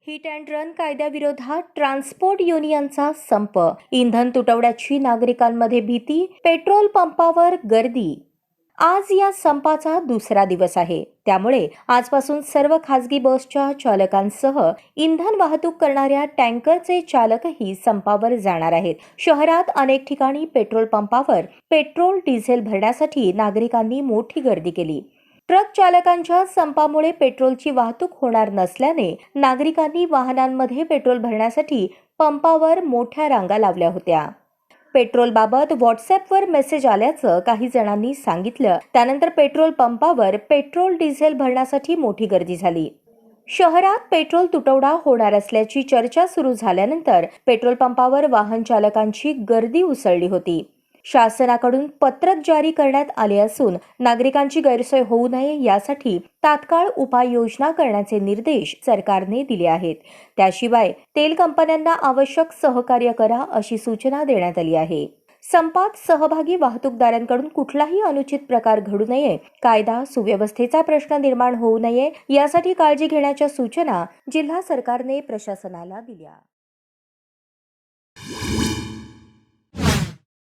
Hit and run कायद्याविरोधात transport युनियनचा संप, इंधन तुटवड्याची नागरिकांमध्ये भीती, पेट्रोल पंपावर गर्दी. आज या संपाचा दुसरा दिवस आहे. त्यामुळे आजपासून सर्व खासगी बसच्या चालकांसह इंधन वाहतूक करणाऱ्या टँकरचे चालकही संपावर जाणार आहेत. शहरात अनेक ठिकाणी पेट्रोल पंपावर पेट्रोल डिझेल भरण्यासाठी नागरिकांनी मोठी गर्दी केली. ट्रक चालकांच्या संपामुळे पेट्रोलची वाहतूक होणार नसल्याने नागरिकांनी वाहनांमध्ये पेट्रोल भरण्यासाठी पंपावर मोठ्या रांगा लावल्या होत्या. पेट्रोलबाबत व्हॉट्सअॅपवर मेसेज आल्याचं काही जणांनी सांगितलं. त्यानंतर पेट्रोल पंपावर पेट्रोल डिझेल भरण्यासाठी मोठी गर्दी झाली. शहरात पेट्रोल तुटवडा होणार असल्याची चर्चा सुरू झाल्यानंतर पेट्रोल पंपावर वाहन चालकांची गर्दी उसळली होती. शासनाकडून पत्रक जारी करण्यात आले असून नागरिकांची गैरसोय होऊ नये यासाठी तात्काळ उपाययोजना करण्याचे निर्देश सरकारने दिले आहेत. त्याशिवाय तेल कंपन्यांना आवश्यक सहकार्य करा अशी सूचना देण्यात आली आहे. संपात सहभागी वाहतूकदारांकडून कुठलाही अनुचित प्रकार घडू नये, कायदा सुव्यवस्थेचा प्रश्न निर्माण होऊ नये यासाठी काळजी घेण्याच्या सूचना जिल्हा सरकारने प्रशासनाला दिल्या.